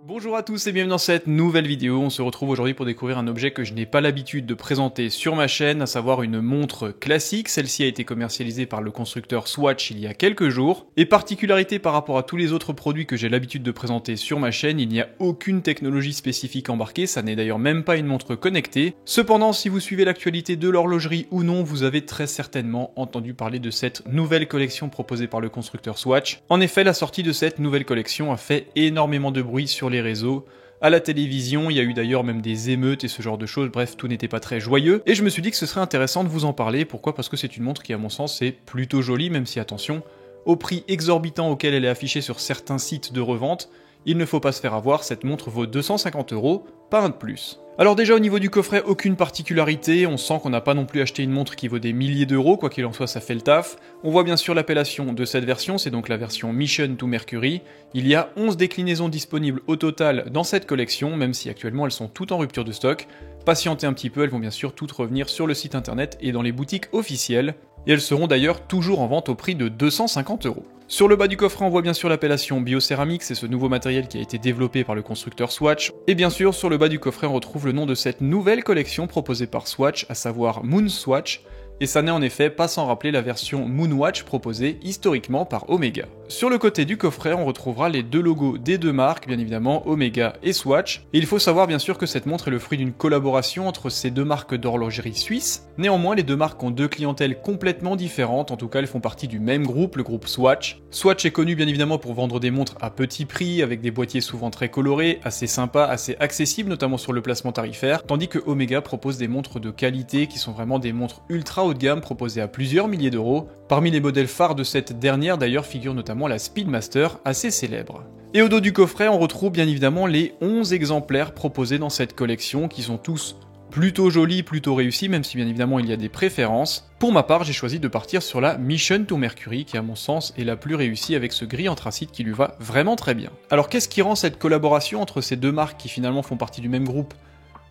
Bonjour à tous et bienvenue dans cette nouvelle vidéo. On se retrouve aujourd'hui pour découvrir un objet que je n'ai pas l'habitude de présenter sur ma chaîne, à savoir une montre classique. Celle-ci a été commercialisée par le constructeur Swatch il y a quelques jours. Et particularité par rapport à tous les autres produits que j'ai l'habitude de présenter sur ma chaîne, il n'y a aucune technologie spécifique embarquée, ça n'est d'ailleurs même pas une montre connectée. Cependant, si vous suivez l'actualité de l'horlogerie ou non, vous avez très certainement entendu parler de cette nouvelle collection proposée par le constructeur Swatch. En effet, la sortie de cette nouvelle collection a fait énormément de bruit sur les réseaux, à la télévision, il y a eu d'ailleurs même des émeutes et ce genre de choses, bref, tout n'était pas très joyeux, et je me suis dit que ce serait intéressant de vous en parler. Pourquoi ? Parce que c'est une montre qui, à mon sens, est plutôt jolie, même si, attention, au prix exorbitant auquel elle est affichée sur certains sites de revente, il ne faut pas se faire avoir, cette montre vaut 250 €, pas un de plus. Alors déjà au niveau du coffret, aucune particularité, on sent qu'on n'a pas non plus acheté une montre qui vaut des milliers d'euros, quoi qu'il en soit ça fait le taf. On voit bien sûr l'appellation de cette version, c'est donc la version Mission to Mercury. Il y a 11 déclinaisons disponibles au total dans cette collection, même si actuellement elles sont toutes en rupture de stock. Patientez un petit peu, elles vont bien sûr toutes revenir sur le site internet et dans les boutiques officielles. Et elles seront d'ailleurs toujours en vente au prix de 250 €. Sur le bas du coffret, on voit bien sûr l'appellation Biocéramique, c'est ce nouveau matériel qui a été développé par le constructeur Swatch. Et bien sûr, sur le bas du coffret, on retrouve le nom de cette nouvelle collection proposée par Swatch, à savoir Moon Swatch. Et ça n'est en effet pas sans rappeler la version Moonwatch proposée historiquement par Omega. Sur le côté du coffret, on retrouvera les deux logos des deux marques, bien évidemment Omega et Swatch. Et il faut savoir bien sûr que cette montre est le fruit d'une collaboration entre ces deux marques d'horlogerie suisse. Néanmoins, les deux marques ont deux clientèles complètement différentes, en tout cas elles font partie du même groupe, le groupe Swatch. Swatch est connu bien évidemment pour vendre des montres à petit prix, avec des boîtiers souvent très colorés, assez sympas, assez accessibles, notamment sur le placement tarifaire, tandis que Omega propose des montres de qualité qui sont vraiment des montres ultra haut de gamme proposées à plusieurs milliers d'euros. Parmi les modèles phares de cette dernière d'ailleurs figure notamment la Speedmaster, assez célèbre. Et au dos du coffret, on retrouve bien évidemment les 11 exemplaires proposés dans cette collection qui sont tous plutôt jolis, plutôt réussis, même si bien évidemment il y a des préférences. Pour ma part, j'ai choisi de partir sur la Mission to Mercury, qui à mon sens est la plus réussie avec ce gris anthracite qui lui va vraiment très bien. Alors qu'est-ce qui rend cette collaboration entre ces deux marques qui finalement font partie du même groupe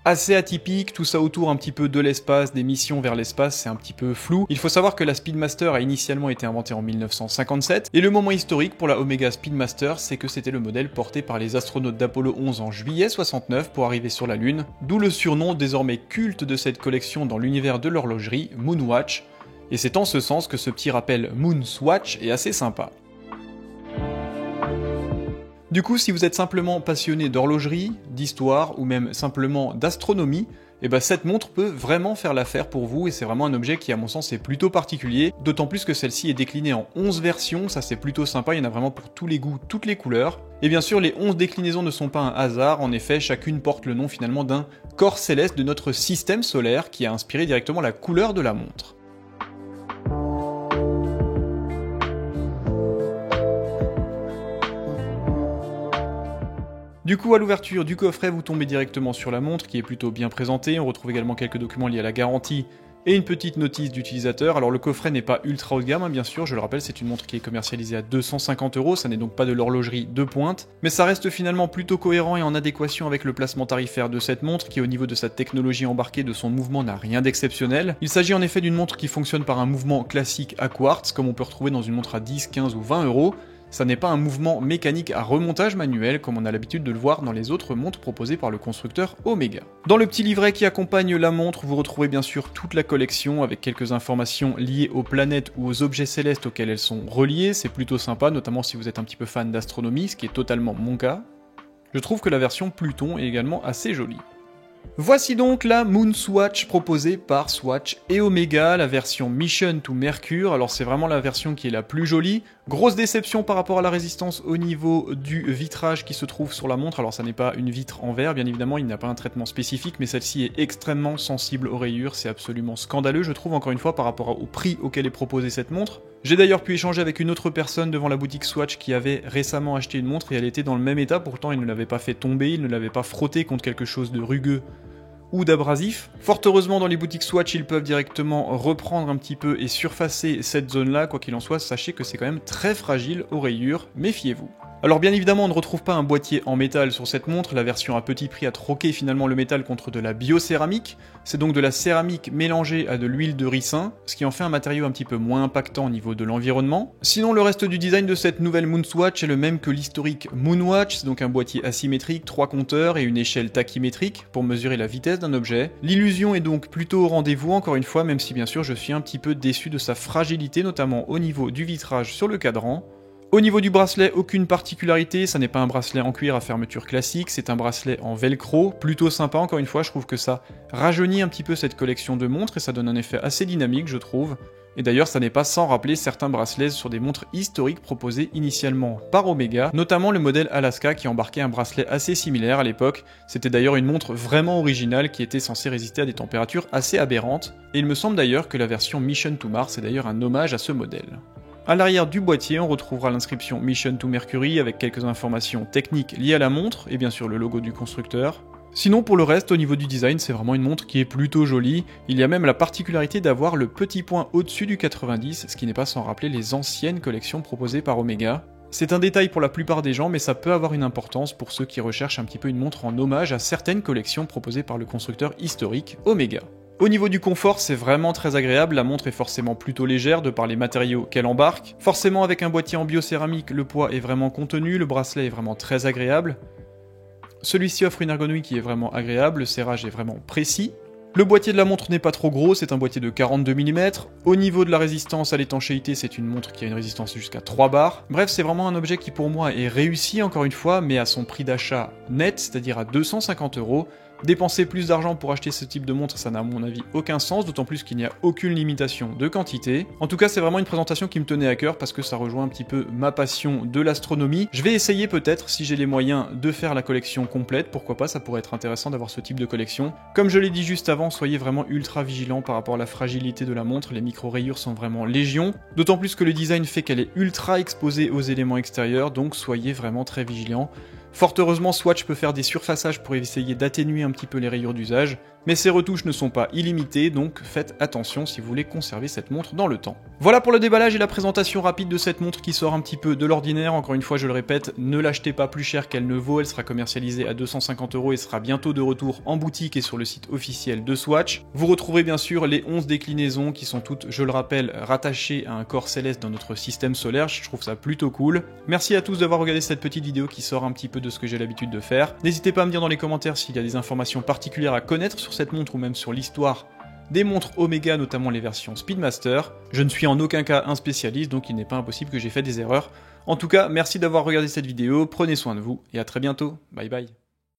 assez atypique, tout ça autour un petit peu de l'espace, des missions vers l'espace, c'est un petit peu flou. Il faut savoir que la Speedmaster a initialement été inventée en 1957, et le moment historique pour la Omega Speedmaster, c'est que c'était le modèle porté par les astronautes d'Apollo 11 en juillet 69 pour arriver sur la Lune, d'où le surnom désormais culte de cette collection dans l'univers de l'horlogerie, Moonwatch, et c'est en ce sens que ce petit rappel Moon Swatch est assez sympa. Du coup, si vous êtes simplement passionné d'horlogerie, d'histoire ou même simplement d'astronomie, et ben cette montre peut vraiment faire l'affaire pour vous et c'est vraiment un objet qui à mon sens est plutôt particulier, d'autant plus que celle-ci est déclinée en 11 versions, ça c'est plutôt sympa, il y en a vraiment pour tous les goûts, toutes les couleurs. Et bien sûr, les 11 déclinaisons ne sont pas un hasard, en effet, chacune porte le nom finalement d'un corps céleste de notre système solaire qui a inspiré directement la couleur de la montre. Du coup, à l'ouverture du coffret, vous tombez directement sur la montre qui est plutôt bien présentée. On retrouve également quelques documents liés à la garantie et une petite notice d'utilisateur. Alors le coffret n'est pas ultra haut de gamme, hein, bien sûr, je le rappelle, c'est une montre qui est commercialisée à 250 €, ça n'est donc pas de l'horlogerie de pointe, mais ça reste finalement plutôt cohérent et en adéquation avec le placement tarifaire de cette montre qui au niveau de sa technologie embarquée, de son mouvement, n'a rien d'exceptionnel. Il s'agit en effet d'une montre qui fonctionne par un mouvement classique à quartz, comme on peut retrouver dans une montre à 10, 15 ou 20 €. Ça n'est pas un mouvement mécanique à remontage manuel comme on a l'habitude de le voir dans les autres montres proposées par le constructeur Omega. Dans le petit livret qui accompagne la montre, vous retrouvez bien sûr toute la collection avec quelques informations liées aux planètes ou aux objets célestes auxquels elles sont reliées, c'est plutôt sympa, notamment si vous êtes un petit peu fan d'astronomie, ce qui est totalement mon cas. Je trouve que la version Pluton est également assez jolie. Voici donc la Moon Swatch proposée par Swatch et Omega, la version Mission to Mercury. Alors c'est vraiment la version qui est la plus jolie. Grosse déception par rapport à la résistance au niveau du vitrage qui se trouve sur la montre. Alors ça n'est pas une vitre en verre, bien évidemment, il n'y a pas un traitement spécifique, mais celle-ci est extrêmement sensible aux rayures. C'est absolument scandaleux, je trouve, encore une fois, par rapport au prix auquel est proposée cette montre. J'ai d'ailleurs pu échanger avec une autre personne devant la boutique Swatch qui avait récemment acheté une montre et elle était dans le même état, pourtant il ne l'avait pas fait tomber, il ne l'avait pas frotté contre quelque chose de rugueux ou d'abrasif. Fort heureusement, dans les boutiques Swatch, ils peuvent directement reprendre un petit peu et surfacer cette zone-là. Quoi qu'il en soit, sachez que c'est quand même très fragile aux rayures, méfiez-vous. Alors bien évidemment on ne retrouve pas un boîtier en métal sur cette montre, la version à petit prix a troqué finalement le métal contre de la biocéramique, c'est donc de la céramique mélangée à de l'huile de ricin, ce qui en fait un matériau un petit peu moins impactant au niveau de l'environnement. Sinon le reste du design de cette nouvelle Moonswatch est le même que l'historique Moonwatch, c'est donc un boîtier asymétrique, 3 compteurs et une échelle tachymétrique pour mesurer la vitesse d'un objet. L'illusion est donc plutôt au rendez-vous encore une fois, même si bien sûr je suis un petit peu déçu de sa fragilité, notamment au niveau du vitrage sur le cadran. Au niveau du bracelet, aucune particularité, ça n'est pas un bracelet en cuir à fermeture classique, c'est un bracelet en velcro, plutôt sympa encore une fois, je trouve que ça rajeunit un petit peu cette collection de montres et ça donne un effet assez dynamique je trouve. Et d'ailleurs ça n'est pas sans rappeler certains bracelets sur des montres historiques proposés initialement par Omega, notamment le modèle Alaska qui embarquait un bracelet assez similaire à l'époque, c'était d'ailleurs une montre vraiment originale qui était censée résister à des températures assez aberrantes, et il me semble d'ailleurs que la version Mission to Mars est d'ailleurs un hommage à ce modèle. À l'arrière du boîtier, on retrouvera l'inscription Mission to Mercury avec quelques informations techniques liées à la montre et bien sûr le logo du constructeur. Sinon pour le reste, au niveau du design, c'est vraiment une montre qui est plutôt jolie. Il y a même la particularité d'avoir le petit point au-dessus du 90, ce qui n'est pas sans rappeler les anciennes collections proposées par Omega. C'est un détail pour la plupart des gens, mais ça peut avoir une importance pour ceux qui recherchent un petit peu une montre en hommage à certaines collections proposées par le constructeur historique Omega. Au niveau du confort, c'est vraiment très agréable, la montre est forcément plutôt légère de par les matériaux qu'elle embarque. Forcément avec un boîtier en biocéramique, le poids est vraiment contenu, le bracelet est vraiment très agréable. Celui-ci offre une ergonomie qui est vraiment agréable, le serrage est vraiment précis. Le boîtier de la montre n'est pas trop gros, c'est un boîtier de 42 mm. Au niveau de la résistance à l'étanchéité, c'est une montre qui a une résistance jusqu'à 3 bars. Bref, c'est vraiment un objet qui pour moi est réussi encore une fois, mais à son prix d'achat net, c'est-à-dire à 250 €. Dépenser plus d'argent pour acheter ce type de montre, ça n'a à mon avis aucun sens, d'autant plus qu'il n'y a aucune limitation de quantité. En tout cas, c'est vraiment une présentation qui me tenait à cœur parce que ça rejoint un petit peu ma passion de l'astronomie. Je vais essayer peut-être, si j'ai les moyens, de faire la collection complète, pourquoi pas, ça pourrait être intéressant d'avoir ce type de collection. Comme je l'ai dit juste avant, soyez vraiment ultra vigilants par rapport à la fragilité de la montre, les micro-rayures sont vraiment légion, d'autant plus que le design fait qu'elle est ultra exposée aux éléments extérieurs, donc soyez vraiment très vigilants. Fort heureusement, Swatch peut faire des surfaçages pour essayer d'atténuer un petit peu les rayures d'usage, mais ces retouches ne sont pas illimitées, donc faites attention si vous voulez conserver cette montre dans le temps. Voilà pour le déballage et la présentation rapide de cette montre qui sort un petit peu de l'ordinaire. Encore une fois, je le répète, ne l'achetez pas plus cher qu'elle ne vaut, elle sera commercialisée à 250 € et sera bientôt de retour en boutique et sur le site officiel de Swatch. Vous retrouverez bien sûr les 11 déclinaisons qui sont toutes, je le rappelle, rattachées à un corps céleste dans notre système solaire, je trouve ça plutôt cool. Merci à tous d'avoir regardé cette petite vidéo qui sort un petit peu de ce que j'ai l'habitude de faire. N'hésitez pas à me dire dans les commentaires s'il y a des informations particulières à connaître sur cette montre ou même sur l'histoire des montres Omega, notamment les versions Speedmaster. Je ne suis en aucun cas un spécialiste, donc il n'est pas impossible que j'ai fait des erreurs. En tout cas, merci d'avoir regardé cette vidéo, prenez soin de vous et à très bientôt. Bye bye.